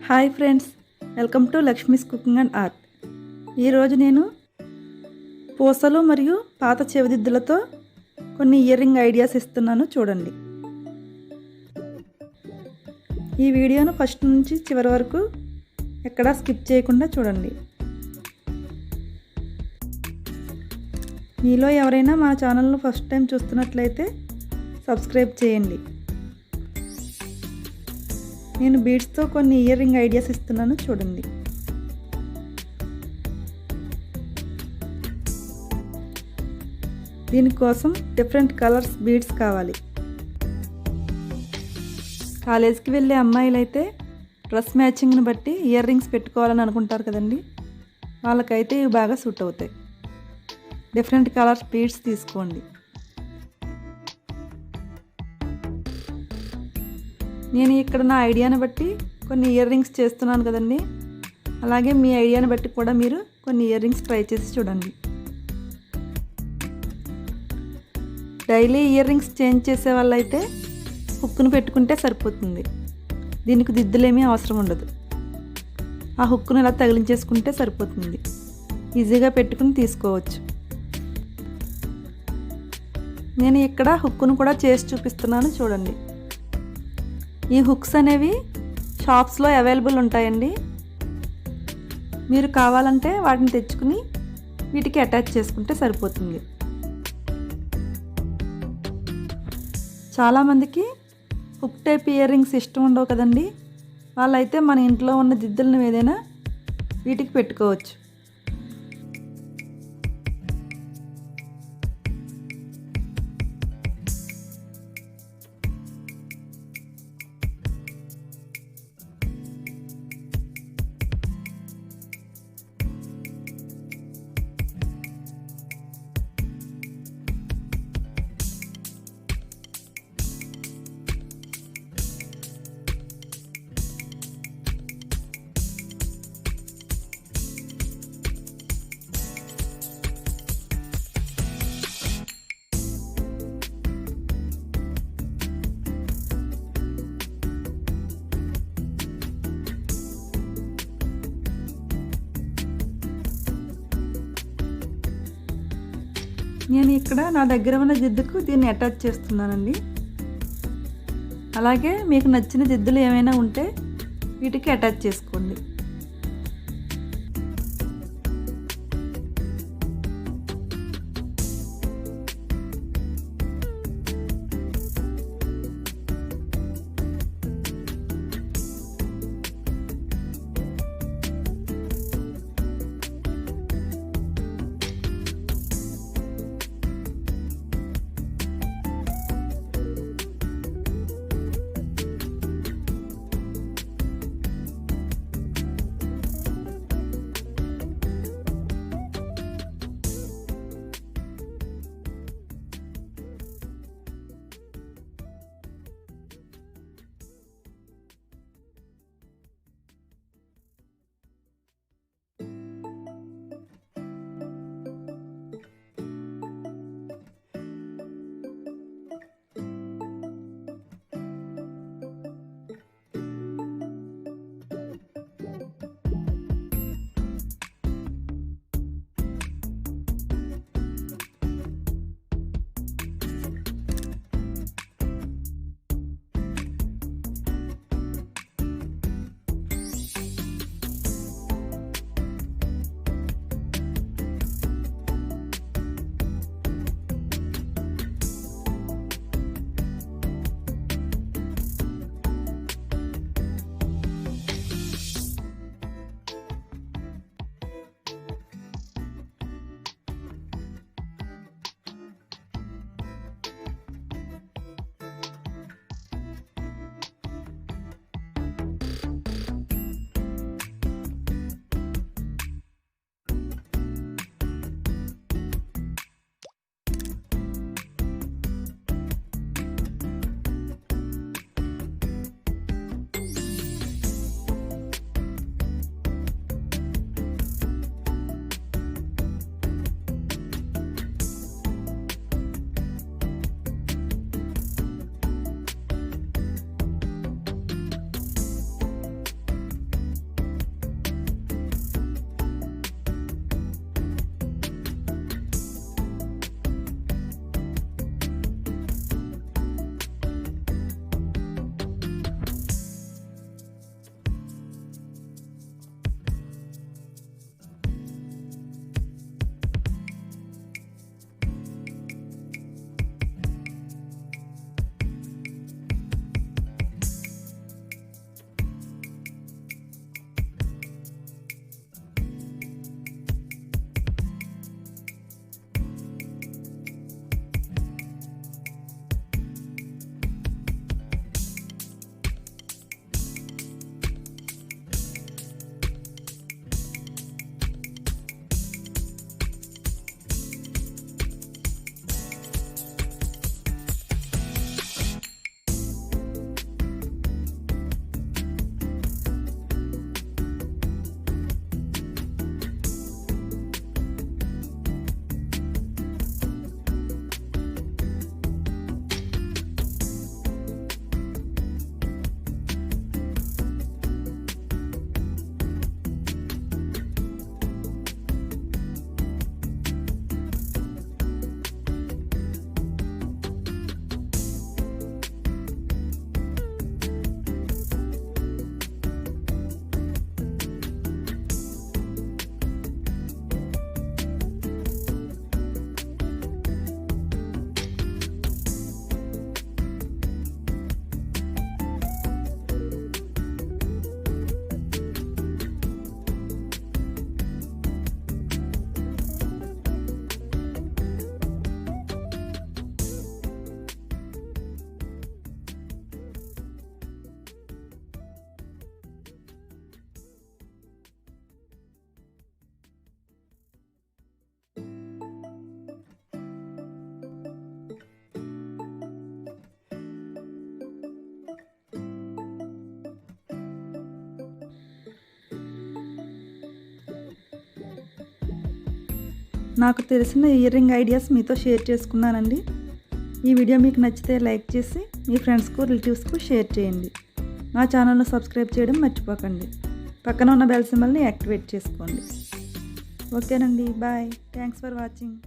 Hi friends, welcome to Lakshmi's cooking and art. ఈరోజు నేను పూసలు మరియు పాత చెవిదిద్దులతో కొన్ని ఇయర్ రింగ్ ఐడియాస్ ఇస్తున్నాను, చూడండి. ఈ వీడియోను ఫస్ట్ నుంచి చివరి వరకు ఎక్కడా స్కిప్ చేయకుండా చూడండి. మీలో ఎవరైనా మా ఛానల్ను ఫస్ట్ టైం చూస్తున్నట్లయితే సబ్స్క్రైబ్ చేయండి. నేను బీడ్స్తో కొన్ని ఇయర్ రింగ్ ఐడియాస్ ఇస్తున్నాను, చూడండి. దీనికోసం డిఫరెంట్ కలర్స్ బీడ్స్ కావాలి. కాలేజీకి వెళ్ళే అమ్మాయిలు అయితే డ్రెస్ మ్యాచింగ్ని బట్టి ఇయర్ రింగ్స్ పెట్టుకోవాలని అనుకుంటారు కదండి. వాళ్ళకైతే ఇవి బాగా సూట్ అవుతాయి. డిఫరెంట్ కలర్స్ బీడ్స్ తీసుకోండి. నేను ఇక్కడ నా ఐడియాని బట్టి కొన్ని ఇయర్ రింగ్స్ చేస్తున్నాను కదండి. అలాగే మీ ఐడియాని బట్టి కూడా మీరు కొన్ని ఇయర్ రింగ్స్ ట్రై చేసి చూడండి. డైలీ ఇయర్ రింగ్స్ చేంజ్ చేసే వాళ్ళైతే హుక్ను పెట్టుకుంటే సరిపోతుంది. దీనికి దిద్దులేమీ అవసరం ఉండదు. ఆ హుక్ను ఇలా తగిలించేసుకుంటే సరిపోతుంది. ఈజీగా పెట్టుకుని తీసుకోవచ్చు. నేను ఇక్కడ హుక్ను కూడా చేసి చూపిస్తున్నాను, చూడండి. ఈ హుక్స్ అనేవి షాప్స్లో అవైలబుల్ ఉంటాయండి. మీరు కావాలంటే వాటిని తెచ్చుకుని వీటికి అటాచ్ చేసుకుంటే సరిపోతుంది. చాలామందికి హుక్ టైప్ ఇయర్ రింగ్స్ ఇష్టం ఉండవు కదండి. వాళ్ళైతే మన ఇంట్లో ఉన్న దిద్దులను ఏదైనా వీటికి పెట్టుకోవచ్చు. నేను ఇక్కడ నా దగ్గర ఉన్న జిద్దుకు దీన్ని అటాచ్ చేస్తున్నానండి. అలాగే మీకు నచ్చిన జిద్దులు ఏమైనా ఉంటే వీటికి అటాచ్ చేసుకోండి. నాకు తెలిసిన ఇయర్ రింగ్ ఐడియాస్ మీతో షేర్ చేసుకున్నానండి. ఈ వీడియో మీకు నచ్చితే లైక్ చేసి మీ ఫ్రెండ్స్కు రిలేటివ్స్కు షేర్ చేయండి. నా ఛానల్ను సబ్స్క్రైబ్ చేయడం మర్చిపోకండి. పక్కన ఉన్న బెల్ సింబల్ని యాక్టివేట్ చేసుకోండి. ఓకేనండి, బాయ్. Thanks for watching.